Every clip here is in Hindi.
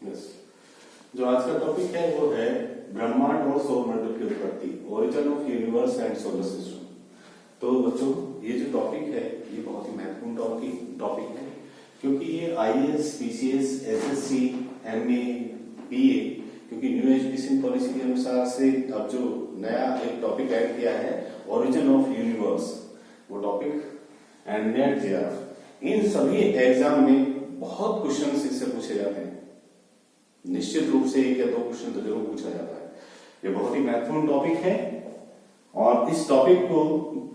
यस। जो आज का टॉपिक है वो है ब्रह्मांड और सौरमंडल की उत्पत्ति, origin of universe and solar system. तो बच्चों, ये जो टॉपिक है ये बहुत ही महत्वपूर्ण टॉपिक है, क्योंकि ये IAS, PCS, SSC, MA, BA, क्योंकि न्यू एजुकेशन पॉलिसी के अनुसार से अब जो नया एक टॉपिक ऐड किया है ओरिजिन ऑफ यूनिवर्स, वो टॉपिक एंड नेट जेआरएफ, इन सभी एग्जाम में बहुत क्वेश्चन इससे पूछे जाते हैं। निश्चित रूप से एक या दो क्वेश्चन तो जरूर पूछा जाता है। ये बहुत ही महत्वपूर्ण टॉपिक है और इस टॉपिक को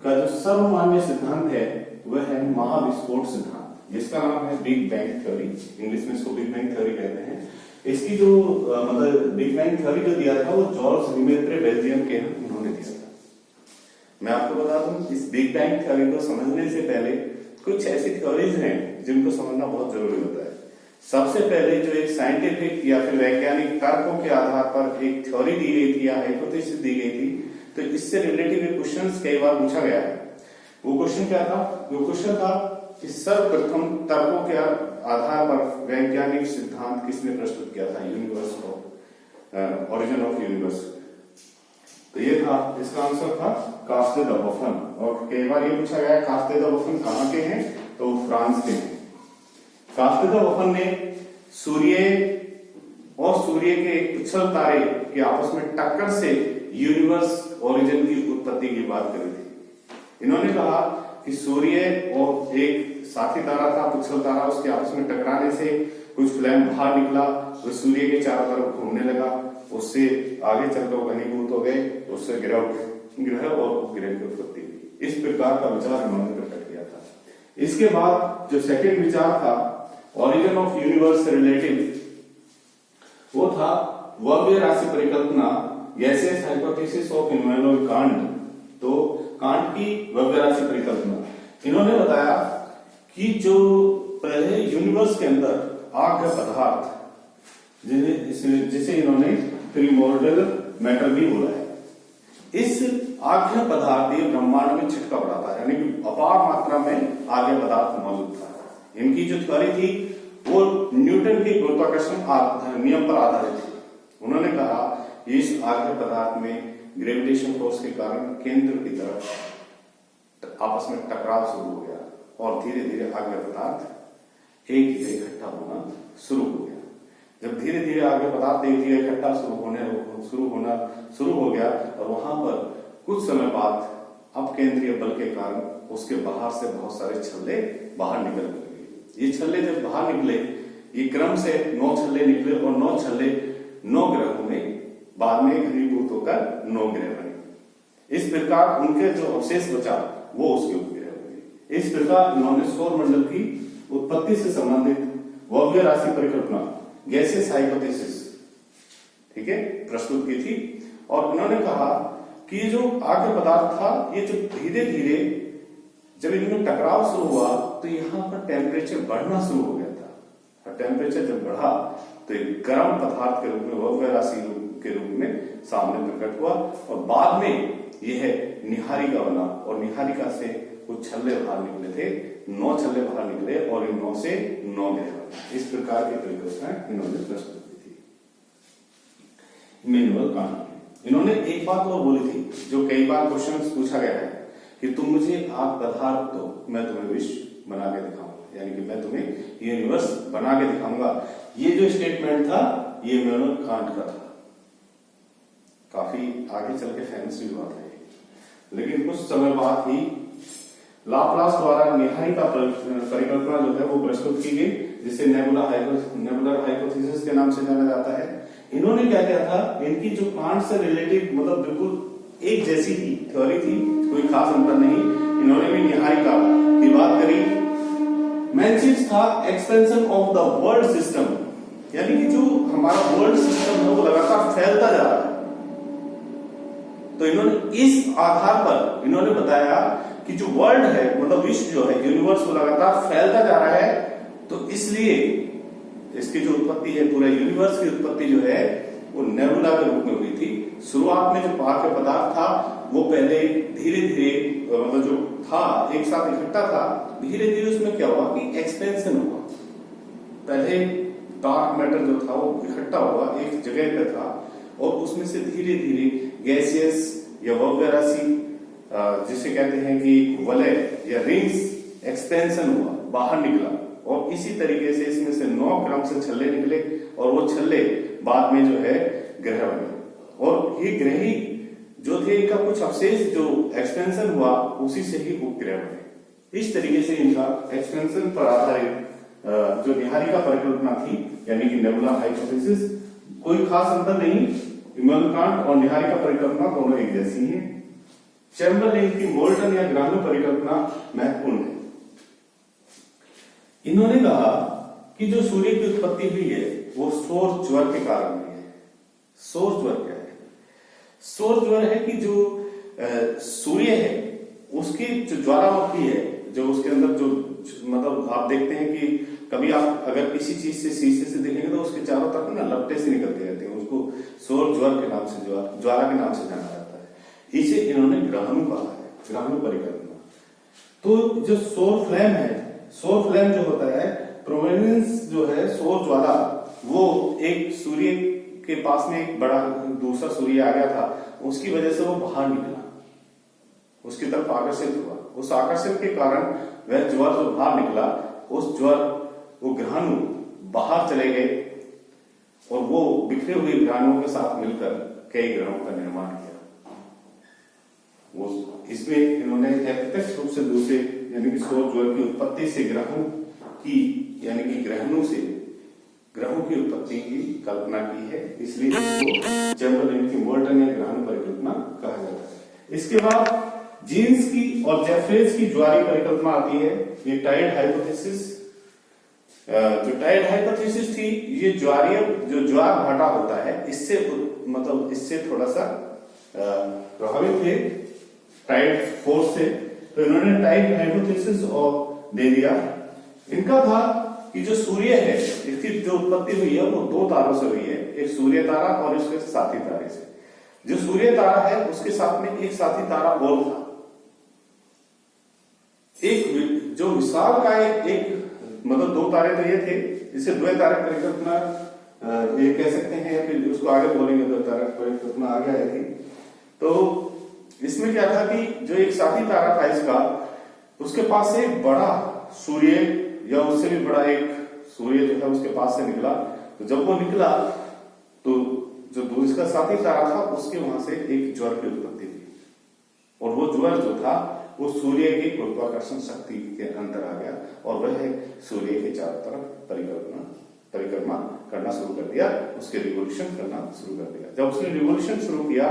का जो सर्वमान्य सिद्धांत है वह है महाविस्फोट सिद्धांत, जिसका नाम है बिग बैंग थ्योरी। इंग्लिश में इसको बिग बैंग थ्योरी कहते हैं। इसकी जो मतलब बिग बैंग थ्योरी जो दिया था वो जॉर्ज लीमेत्रे बेल्जियम के उन्होंने दिया था। मैं आपको बता दूं, इस बिग बैंग थ्योरी को समझने से पहले कुछ ऐसी थ्योरीज हैं जिनको समझना बहुत जरूरी होता है। सबसे पहले जो एक साइंटिफिक या फिर वैज्ञानिक तर्कों के आधार पर एक थ्योरी दी गई थी या हाइपोथेसिस दी गई थी, तो इससे रिलेटिव क्वेश्चन कई बार पूछा गया है। वो क्वेश्चन क्या था? वो क्वेश्चन था कि सर्वप्रथम तर्कों के आधार पर वैज्ञानिक सिद्धांत किसने प्रस्तुत किया था यूनिवर्स को, ओरिजिन ऑफ यूनिवर्स। तो ये था, इसका आंसर था कास्टे द बफन। और कई बार ये पूछा गया कास्टे द बफन कहाँ के हैं, तो फ्रांस के हैं। कास्टे द बफन ने सूर्य और सूर्य के उछल तारे के आपस में टक्कर से यूनिवर्स ओरिजिन की उत्पत्ति की बात करी थी। इन्होंने कहा कि सूर्य और एक साथी तारा था, उछल तारा, उसके आपस में टकराने से कुछ फ्लेम बाहर निकला, वो सूर्य के चारों तरफ घूमने लगा, उससे आगे चलकर वो घनीभूत हो गए, उससे ग्रह और ग्रह की उत्पत्ति हुई। इस प्रकार का विचार इन्होंने प्रकट किया था। इसके बाद जो सेकेंड विचार था ओरिजिन ऑफ यूनिवर्स से रिलेटेड, वो था वक्र राशि परिकल्पना, gaseous hypothesis of Immanuel Kant. तो कांट की वक्र राशि परिकल्पना, इन्होंने बताया कि जो पहले यूनिवर्स के अंदर आग्य पदार्थ, जिसे इन्होंने प्रिमोर्डियल मैटर भी बोला है, इस आग्य पदार्थ ये ब्रह्मांड में छिटका पड़ा था, यानी कि अपार मात्रा में आग्य पदार्थ मौजूद था। इनकी जो थ्योरी थी वो न्यूटन की गुरुत्वाकर्षण नियम पर आधारित थी। उन्होंने कहा इस आग्य पदार्थ में ग्रेविटेशन फोर्स के कारण केंद्र की तरफ आपस में टकराव शुरू हो गया और धीरे धीरे आग्य पदार्थ एक जगह इकट्ठा होना शुरू हो गया। जब धीरे धीरे आग्य पदार्थ एक जगह इकट्ठा शुरू हो गया और वहां पर कुछ समय बाद अपकेंद्रीय बल के कारण उसके बाहर से बहुत सारे छल्ले बाहर निकल गए। ये छल्ले जब बाहर निकले, ये क्रम से 9 छल्ले निकले और 9 छल्ले 9 ग्रहों में बाद में घनीभूत होकर 9 ग्रह बने। इस प्रकार उनके जो अवशेष बचा वो उसके उपग्रह बने। इस प्रकार इन्होंने सौरमंडल की उत्पत्ति से संबंधित वक्र राशि परिकल्पना, गैसियस हाइपोथेसिस, ठीक है, प्रस्तुत की थी। और उन्होंने कहा कि ये जो आग्य पदार्थ था, ये जो धीरे धीरे जब इनमें टकराव शुरू हुआ तो यहाँ पर टेम्परेचर बढ़ना शुरू हो गया था। और टेम्परेचर जब बढ़ा तो एक गर्म पदार्थ के रूप में, वक्र राशि के रूप में सामने प्रकट हुआ और बाद में यह निहारिका बना और निहारिका से कुछ छल्ले बाहर निकले थे, 9 छल्ले बाहर निकले और इन 9 से 9 ग्रह बने। इस प्रकार की परिकल्पना इन्होंने प्रस्तुत की थी इमैनुएल कांट। इन्होंने एक बात और बोली थी जो कई बार क्वेश्चन पूछा गया है कि तुम मुझे आग पदार्थ दो, मैं तुम्हें विश्व बना के दिखाऊंगा, यानी कि मैं तुम्हें यूनिवर्स बना के दिखाऊंगा। ये जो स्टेटमेंट था ये इमैनुएल कांट का था। काफी आगे चल के फेमस भी हुआ था, लेकिन कुछ समय बाद ही लाप्लास द्वारा निहारिका परिकल्पना जो है वो प्रस्तुत की गई, जिसे नेबुलर हाइपोथेसिस के नाम से जाना जाता है। इन्होंने क्या किया था, इनकी जो कांट से रिलेटिव मतलब बिल्कुल एक जैसी थी थ्योरी थी, कोई खास अंतर नहीं। इन्होंने भी निहारिका की बात करी। मेन चीज था expansion of the world system, यानी कि जो हमारा वर्ल्ड सिस्टम है वो लगातार फैलता जा रहा है। तो इन्होंने इस आधार पर इन्होंने बताया कि जो वर्ल्ड है मतलब विश्व जो है, यूनिवर्स, वो लगातार फैलता जा रहा है। तो इसलिए इसकी जो उत्पत्ति है, पूरे यूनिवर्स की उत्पत्ति जो है वो नेबुला के रूप में हुई थी। शुरुआत में जो आग्य पदार्थ था वो पहले धीरे धीरे मतलब जो था एक साथ इकट्ठा था, धीरे धीरे उसमें क्या हुआ कि एक्सपेंशन हुआ। पहले डार्क मैटर जो था वो इकट्ठा हुआ एक जगह पे था और उसमें से धीरे धीरे गैसियस या वल्गरासी जिसे कहते हैं कि वलय या रिंग्स एक्सपेंशन हुआ, बाहर निकला और इसी तरीके से इसमें से 9 क्रम से छल्ले निकले और वो छल्ले बाद में जो है ग्रह बने और ये ग्रह ही जो थे इनका कुछ अवशेष जो एक्सपेंशन हुआ उसी से ही उपग्रह बने। इस तरीके से इनका एक्सपेंशन पर आधारित जो निहारिका परिकल्पना थी यानी कि नेबुला हाइपोथेसिस, कोई खास अंतर नहीं, इमैनुअल कांट और निहारिका परिकल्पना दोनों एक जैसी हैं। चैम्बरलेन की मोल्टन या ग्राह्य परिकल्पना महत्वपूर्ण है। इन्होंने कहा कि जो सूर्य की उत्पत्ति हुई है वो सौर ज्वर के कारण हुई है। सौर ज्वर क्या है? सौर ज्वर है कि जो सूर्य है उसकी जो ज्वालामुखी है, जो उसके अंदर जो मतलब आप देखते हैं कि कभी आप अगर किसी चीज से शीशे से देखेंगे तो उसके चारों तरफ ना लपटे से निकलते रहते हैं, उसको सौर ज्वर के नाम से, ज्वाला के नाम से जाना जाता है। इसे इन्होंने ग्रहणु कहा है, ग्रहणु परिकल्पना। तो जो सौर फ्लेम है, सौर फ्लेम जो होता है, प्रोमिनेंस जो है सौर ज्वाला, वो एक सूर्य के पास में एक बड़ा दूसरा सूर्य आ गया था, उसकी वजह से वो बाहर निकला, उसकी तरफ आकर्षित हुआ। उस आकर्षण के कारण वह ज्वर जो बाहर निकला, उस ज्वर वो ग्रहणु बाहर चले गए और वो बिखरे हुए ग्रहणुओं के साथ मिलकर कई ग्रहों का निर्माण किया। वो इसमें इन्होंने अप्रत्यक्ष रूप से दूसरे यानी कि सौर ज्वर की उत्पत्ति से ग्रहों की यानी कि ग्रहणों से ग्रहों की उत्पत्ति की कल्पना की है, इसलिए इसको चैम्बरलेन की मोल्टन या ग्रहण परिकल्पना कहा जाता है। इसके बाद जीन्स की और जेफरेज की ज्वारीय परिकल्पना आती है, ये टाइड हाइपोथेसिस। जो टाइड हाइपोथेसिस थी, ये ज्वारीय जो ज्वार भाटा होता है इससे मतलब इससे थोड़ा सा प्रभावित थे टाइड फोर्स से, तो इन्होंने टाइड हाइपोथेसिस और दे दिया। इनका था कि जो सूर्य है इसकी जो उत्पत्ति हुई है वो 2 तारों से हुई है, एक सूर्य तारा और उसके साथी तारे से। जो सूर्य तारा है उसके साथ में एक साथी तारा और था, एक जो विशाल का एक मतलब 2 तारे तो ये थे, इसे द्वय तारक परिकल्पना ये कह सकते हैं, या फिर उसको आगे बोलेंगे द्वय तारक परिकल्पना आगे आएगी। तो इसमें क्या था कि जो एक साथी तारा था इसका, उसके पास से एक बड़ा सूर्य या उससे भी बड़ा एक सूर्य जो था उसके पास से निकला। तो जब वो निकला तो जो दूसरा साथी तारा था उसके वहां से एक ज्वर की उत्पत्ति हुई और वो ज्वर जो था वो सूर्य की गुरुत्वाकर्षण शक्ति के अंदर आ गया और वह सूर्य के चारों तरफ परिक्रमा करना शुरू कर दिया, उसके रिवोल्यूशन करना शुरू कर दिया। जब उसने रिवोल्यूशन शुरू किया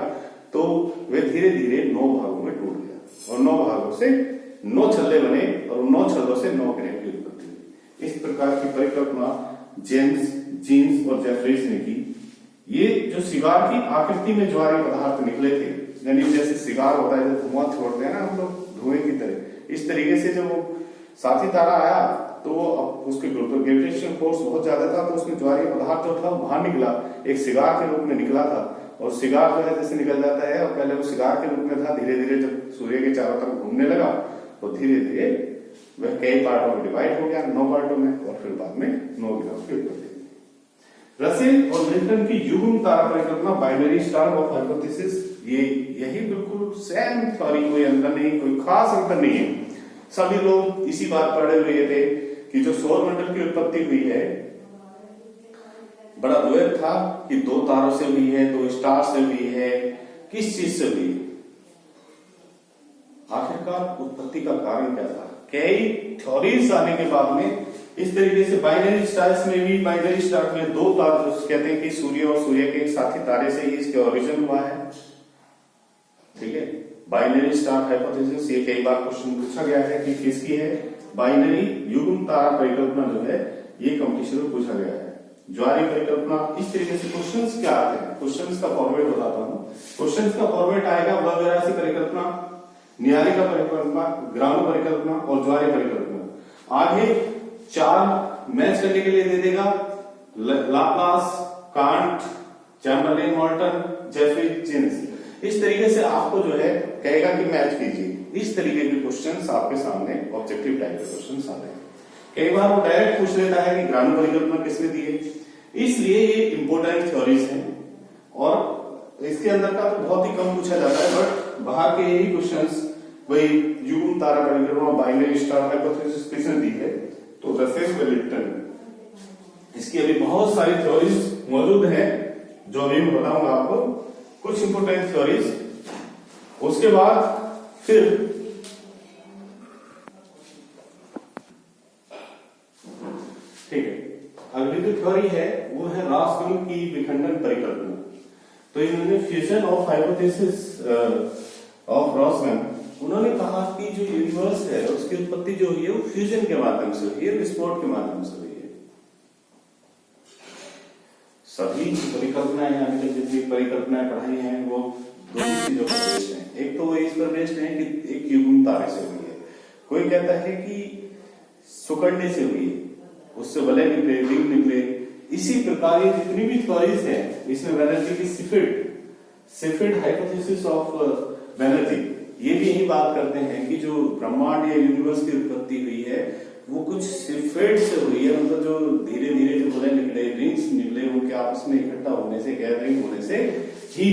तो वह धीरे धीरे 9 भागों में टूट गया और 9 भागों से 9 छल्ले बने और 9 छल्लों से 9 ग्रह की उत्पत्ति हुई। इस प्रकार की परिकल्पना जेम्स, जीन्स और जेफरीज ने की। ये जो सिगार की आकृति में ज्वारीय पदार्थ निकले थे, यानी जैसे सिगार होता है जब धुआं छोड़ते हैं ना हम लोग धुएं की तरह, इस तरीके से जब वो साथी तारा आया तो उसके ग्रेविटेशनल फोर्स बहुत ज्यादा था, तो उसमें ज्वारीय पदार्थ जो था बाहर निकला, एक सिगार के रूप में निकला था। और सिगार जो है जैसे निकल जाता है, और पहले वो सिगार के रूप में था, धीरे धीरे जब सूर्य के चारों तरफ घूमने लगा तो धीरे धीरे वह कई पार्टों में डिवाइड हो गया, 9 पार्टों में, और फिर बाद में 9 ग्रहों की उत्पत्ति। रसेल और मिल्टन की युग्म तारा परिकल्पना, बाइनरी स्टार ऑफ हाइपोथेसिस, ये यही बिल्कुल सेम थ्योरी, कोई अंतर नहीं, कोई खास अंतर नहीं है। सभी लोग इसी बात पढ़े हुए थे कि जो सौर मंडल की उत्पत्ति हुई है बड़ा द्वैत था कि 2 तारों से हुई है, 2 स्टार से हुई है, किस चीज से हुई। आखिरकार उत्पत्ति का कारण क्या था? कई थ्योरीज आने के बाद में इस तरीके से बाइनरी स्टार्स में भी, बाइनरी स्टार में 2 तारे कहते हैं कि सूर्य और सूर्य के एक साथी तारे से ही इसके ओरिजिन हुआ है। ठीक है, बाइनरी स्टार हाइपोथेसिस, ये कई बार क्वेश्चन पूछा गया है कि किसकी है। बाइनरी युग्म तारा परिकल्पना जो है ये कंपटीशन में पूछा गया है। ज्वारीय परिकल्पना, इस तरीके से क्वेश्चंस क्या आते हैं, क्वेश्चंस का फॉर्मेट बताता हूं। क्वेश्चंस का फॉर्मेट आएगा वलगरासी परिकल्पना, निहारिका परिकल्पना, ग्राह्य परिकल्पना और ज्वारीय परिकल्पना। आगे 4 मैच करने के लिए दे देगा, Laplace, Kant, Chamberlin, Moulton, Jeffrey, Jeans. इस तरीके से आपको जो है कहेगा कि मैच कीजिए। इस तरीके के क्वेश्चंस आपके सामने ऑब्जेक्टिव टाइप के क्वेश्चंस आ रहे हैं। कई बार वो डायरेक्ट पूछ लेता है कि ग्रामीण परिकल्पना किसने दी है, इसलिए ये इंपोर्टेंट थ्योरीज हैं और इसके अंदर का तो बहुत ही कम पूछा जाता है, बट बाहर के यही क्वेश्चंस वही युग्म तारा परिकल्पना, बाइनरी स्टार हाइपोथेसिस किसने दी है, तो रसेल वेलिंगटन। इसकी अभी बहुत सारी थ्योरीज मौजूद हैं जो अभी मैं बताऊंगा आपको, कुछ इंपोर्टेंट थ्योरीज। उसके बाद फिर ठीक है, अगली जो थ्योरी है वो है रासगुल की विखंडन परिकल्पना। तो इन्होंने फ्यूजन ऑफ हाइपोथेसिस ऑफ रॉसगन, उन्होंने कहा कि जो यूनिवर्स है उसकी उत्पत्ति जो हुई है वो फ्यूजन के माध्यम से हुई है, विस्फोट के माध्यम से हुई है। सभी परिकल्पनाएं यानी कि जितनी परिकल्पनाएं पढ़ाई हैं वो दो चीजों पर बेस्ड हैं। एक तो वो इस पर बेस्ड है कि एक युग्म तारे से हुई है, कोई कहता है कि सुकड़ने से हुई है, उससे वलय निकले, रिंग निकले। इसी प्रकार ये जितनी भी थ्योरीज हैं इसमें बैनर्जी की सिफिड हाइपोथेसिस ऑफ बैनर्जी, ये भी यही बात करते हैं कि जो ब्रह्मांड या यूनिवर्स की उत्पत्ति हुई है वो कुछ सिफिड से हुई है, मतलब जो धीरे धीरे जो वलय निकले, रिंग्स निकले, उनके आपस में इकट्ठा होने से, गैदरिंग होने से ही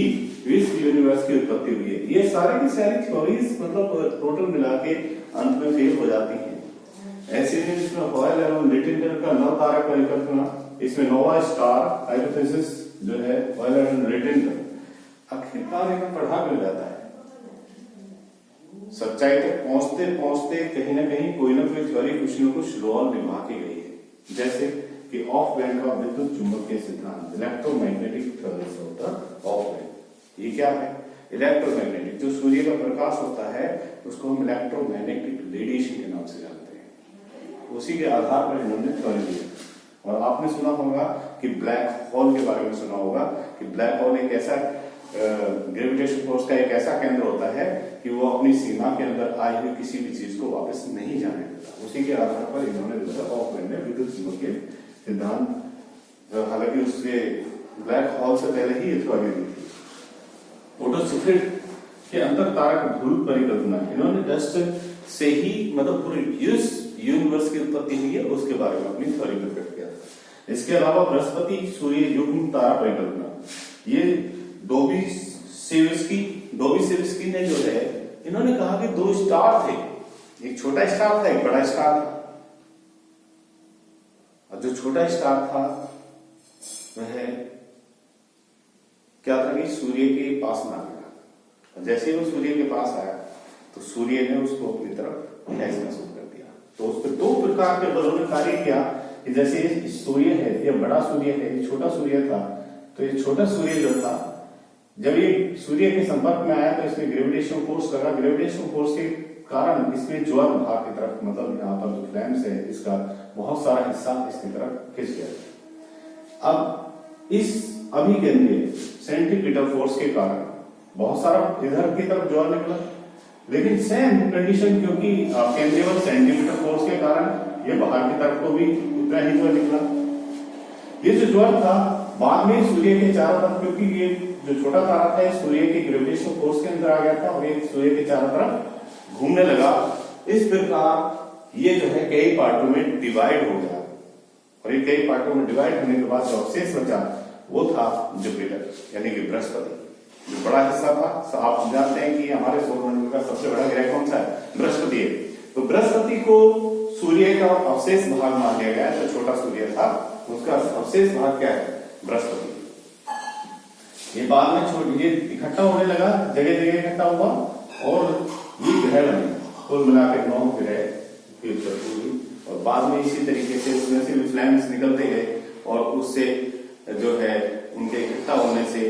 इस यूनिवर्स की उत्पत्ति हुई है। ये सारे की सारी थ्योरीज मतलब टोटल मिला के अंत में फेल हो जाती है। ऐसे ही इसमें हॉयल एवं लिटिलर का नव तारक परिकल्पना, इसमें नोवा स्टार हाइपोथेसिस जो है हॉयल एवं लिटिलर, आखिरकार इन्हें पढ़ा मिल जाता है। सच्चाई तक पहुंचते पहुंचते कहीं ना कहीं कोई ना कोई थ्योरी कुछ न कुछ रोल निभा के गई है, जैसे कि ऑफ बैंड का विद्युत चुंबकीय सिद्धांत, electromagnetic theories of the of band. ये क्या है? इलेक्ट्रोमैग्नेटिक, जो सूर्य का प्रकाश होता है उसको हम इलेक्ट्रोमैग्नेटिक रेडिएशन के नाम से जानते हैं, उसी के आधार पर इन्होंने थ्योरी दी। और आपने सुना होगा कि ब्लैक होल के बारे में सुना होगा कि ब्लैक होल एक ऐसा ग्रेविटेशन फोर्स का एक ऐसा केंद्र होता है कि वो अपनी सीमा के अंदर आई हुई किसी भी चीज को वापस नहीं जाने देता। उसी के आधार पर इन्होंने ऑफ बैंड में विद्युत चुंबकीय सिद्धांत, हालांकि उसके ब्लैक होल से पहले ही थ्योरी दी थी। फोटोसिफिड के अंतर तारक ध्रुव परिकल्पना, इन्होंने डस्ट से ही मतलब पूरे यूनिवर्स की उत्पत्ति हुई है उसके बारे में अपनी थ्योरी प्रकट किया। इसके अलावा बृहस्पति सूर्य युग्म तारा परिकल्पना, ये डोबी सेविस्की ने जो है इन्होंने कहा कि दो स्टार थे, एक छोटा स्टार था एक बड़ा स्टार था, और जो छोटा स्टार था वह क्या था कि सूर्य के पास ना गया। जैसे ही वो सूर्य के पास आया तो सूर्य ने उसको अपनी तरफ खींचना शुरू कर दिया। तो उस पर दो प्रकार के बलों ने कार्य किया कि जैसे सूर्य है, ये बड़ा सूर्य है, ये छोटा सूर्य था, तो ये छोटा सूर्य जो था जब ये सूर्य के संपर्क में आया तो इसमें ग्रेविटेशन फोर्स लगा। ग्रेविटेशन फोर्स के कारण इसमें ज्वार भाग की तरफ, मतलब यहाँ पर जो फ्लैम्स है इसका बहुत सारा हिस्सा इसकी तरफ खिंच गया। अब इस अभिकेंद्रीय सेंट्रीपिटल फोर्स के कारण बहुत सारा इधर की तरफ ज्वार निकला, लेकिन सेम कंडीशन क्योंकि केंद्रीय सेंट्रीपिटल फोर्स के कारण ये बाहर की तरफ को भी उतना ही ज्वार निकला। ये जो ज्वार था बाद में सूर्य के चारों तरफ, क्योंकि ये जो छोटा तारा था ये सूर्य के ग्रेविटेशन फोर्स के अंदर आ गया था और ये सूर्य के चारों तरफ घूमने लगा। इस प्रकार ये जो है कई पार्टों में डिवाइड हो गया, और ये कई पार्टों में डिवाइड होने के बाद जो अवशेष बचा वो था जुपिटर यानी कि बृहस्पति, जो बड़ा हिस्सा था। आप जानते हैं कि हमारे सौरमंडल का सबसे बड़ा ग्रह कौन सा है? बृहस्पति है। तो बृहस्पति को सूर्य का अवशेष भाग मान लिया गया, जो छोटा सूर्य था उसका अवशेष भाग क्या है? बृहस्पति। ये बाद में ये इकट्ठा होने लगा, जगह जगह इकट्ठा हुआ और ये ग्रह बने, कुल मिलाकर 9 ग्रह की उत्पत्ति हुई। और बाद में इसी तरीके से उसमें से भी फ्लैम्स निकलते गए और उससे जो है उनके इकट्ठा होने से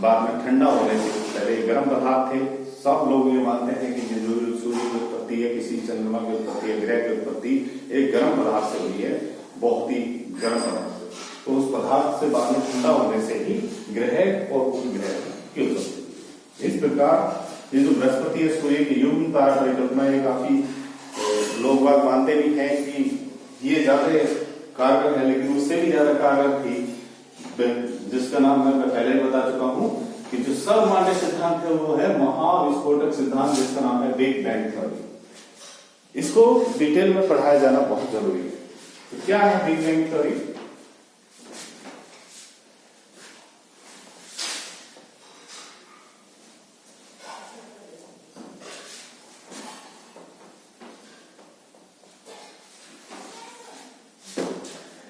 बाद में ठंडा होने से, पहले गर्म पदार्थ थे। सब लोग ये मानते हैं कि जो सूर्य की उत्पत्ति है, किसी चंद्रमा की उत्पत्ति है, ग्रह की उत्पत्ति एक गर्म पदार्थ से हुई है, बहुत ही गर्म पदार्थ से। तो उस पदार्थ से बाद में ठंडा होने से ही ग्रह और उपग्रह की उत्पत्ति। इस प्रकार ये जो बृहस्पति है सूर्य की युग्म तारा परिकल्पना, ये काफी लोग बात मानते भी हैं कि ये ज्यादा कारगर है, लेकिन उससे भी ज्यादा कारगर थी जिसका नाम मैं पहले बता चुका हूं कि जो सर्वमान्य सिद्धांत है वो है महाविस्फोटक सिद्धांत, जिसका नाम है बिग बैंग थ्योरी। इसको डिटेल में पढ़ाया जाना बहुत जरूरी है। तो क्या है बिग बैंग थ्योरी?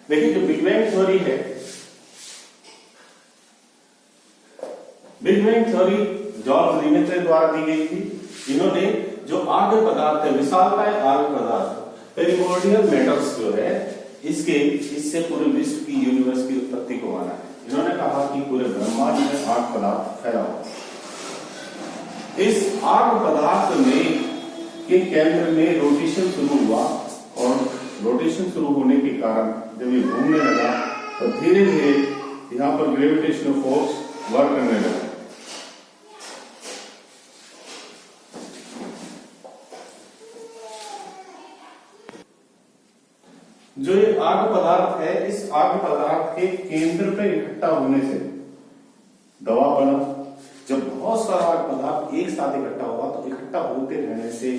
देखिए जो बिग बैंग थ्योरी है, बिग बैंग थ्योरी जॉर्ज लीमेत्रे द्वारा दी गई थी। इन्होंने जो आर्य पदार्थ है, विशालकाय आर्य पदार्थ, पेरिमोर्डियल मेटल्स जो है, इससे पूरे विश्व की यूनिवर्स की उत्पत्ति को माना है। इन्होंने कहा कि पूरे ब्रह्मांड में आर्य पदार्थ फैला हुआ है। इस आर्य पदार्थ में के केंद्र में रोटेशन शुरू हुआ और रोटेशन शुरू होने के कारण जब ये घूमने लगा तो धीरे धीरे यहाँ पर ग्रेविटेशनल फोर्स वर्क करने लगा। जो ये आर्य पदार्थ है, इस आर्य पदार्थ के केंद्र पे इकट्ठा होने से दबाव बढ़ा। जब बहुत सारा आर्य पदार्थ एक साथ इकट्ठा हुआ तो इकट्ठा होते रहने से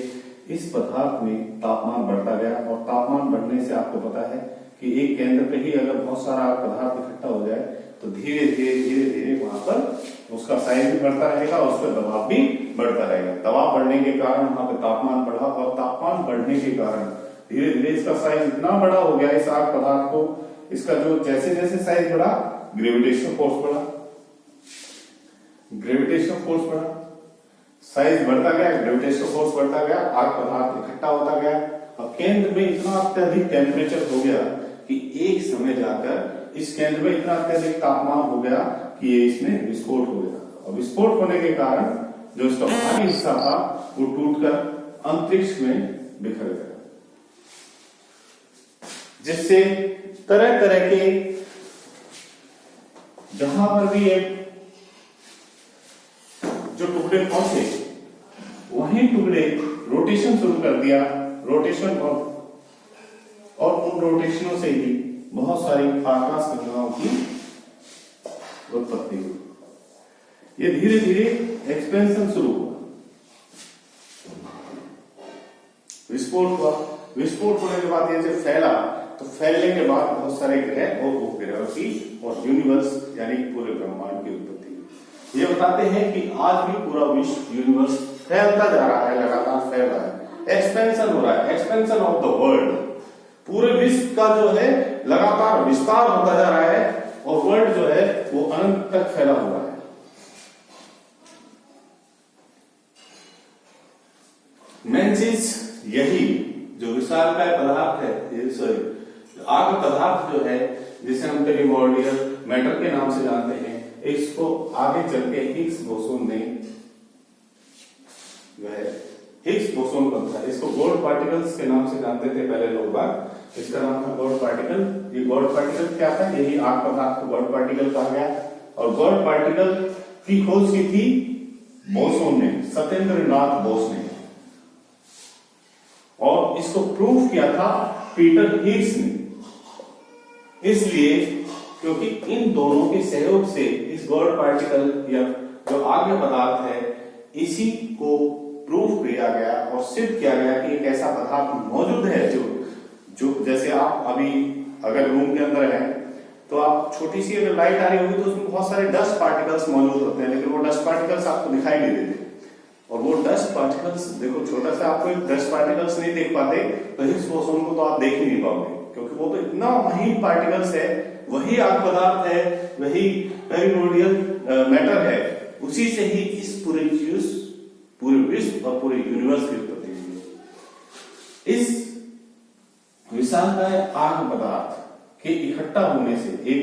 इस पदार्थ में तापमान बढ़ता गया और तापमान बढ़ने से आपको पता है कि एक केंद्र पे ही अगर बहुत सारा पदार्थ इकट्ठा हो जाए तो धीरे धीरे वहां पर उसका साइज भी बढ़ता रहेगा और उस पर दबाव भी बढ़ता रहेगा। दबाव बढ़ने के कारण वहां पर तापमान बढ़ा और तापमान बढ़ने के कारण धीरे धीरे इसका साइज इतना बड़ा हो गया, इस आर्य पदार्थ को, इसका जो जैसे जैसे साइज बढ़ा ग्रेविटेशनल फोर्स बढ़ा, ग्रेविटेशनल फोर्स बढ़ा, साइज बढ़ता गया, ग्रेविटेशनल फोर्स बढ़ता गया, आर्य पदार्थ इकट्ठा होता गया और केंद्र में इतना अत्यधिक टेम्परेचर हो गया कि एक समय जाकर इस केंद्र में इतना अत्यधिक तापमान हो गया कि ये इसमें विस्फोट हो गया और विस्फोट होने के कारण जो इसका बाहरी हिस्सा था वो टूटकर अंतरिक्ष में बिखर गया, जिससे तरह तरह के जहां पर भी एक जो टुकड़े पहुंचे वहीं टुकड़े रोटेशन शुरू कर दिया, रोटेशन और उन रोटेशनों से ही बहुत सारी आकाश गंगाओं की उत्पत्ति हुई। ये धीरे धीरे एक्सपेंशन शुरू हुआ, विस्फोट हुआ, विस्फोट होने के बाद ये जब फैला तो फैलने के बाद बहुत सारे ग्रह और उपग्रहों की और यूनिवर्स यानी पूरे ब्रह्मांड की उत्पत्ति हुई। ये बताते हैं कि आज भी पूरा विश्व यूनिवर्स फैलता जा रहा है, लगातार फैल रहा है, एक्सपेंशन हो रहा है, एक्सपेंशन ऑफ द वर्ल्ड। पूरे विश्व का जो है लगातार विस्तार होता जा रहा है और वर्ल्ड जो है वो अनंत तक फैला हुआ है। मेन चीज यही जो विशालकाय पदार्थ है, सॉरी आर्य पदार्थ जो है जिसे हम पेरिमोर्डियल मैटर के नाम से जानते हैं, इसको आगे चल के हिग्स बोसोन ने जो है हिग्स बोसोन बनता है। इसको गॉड पार्टिकल्स के नाम से जानते थे पहले लोग बाग, इसका नाम था गॉड पार्टिकल। ये गॉड पार्टिकल क्या था? यही आर्य पदार्थ को गॉड पार्टिकल कहा गया और गॉड पार्टिकल की खोज की थी बोसोन ने, सत्येंद्रनाथ बोस ने, और इसको प्रूव किया था पीटर हिग्स ने। इसलिए क्योंकि इन दोनों के सहयोग से इस गॉड पार्टिकल या जो आर्य पदार्थ है इसी को प्रूव किया गया और सिद्ध किया गया कि एक ऐसा पदार्थ मौजूद है जो जैसे आप अभी अगर रूम के अंदर हैं तो आप छोटी सी अगर लाइट आ रही होगी तो उसमें बहुत सारे डस्ट पार्टिकल्स मौजूद होते हैं, लेकिन वो डस्ट पार्टिकल्स आपको दिखाई नहीं देते। और वो डस्ट पार्टिकल्स देखो, छोटा सा आपको डस्ट पार्टिकल्स नहीं देख पाते तो हिग्स बोसोन को तो आप देख ही नहीं पाओगे, क्योंकि वो तो इतना महीन पार्टिकल्स है, वही आर्य पदार्थ है, वही पेरिमोर्डियल मैटर है, उसी से ही इस पूरे विश्व और पूरे यूनिवर्स की उत्पत्ति हुई है। इस विशालकाय आर्य पदार्थ के इकट्ठा होने से एक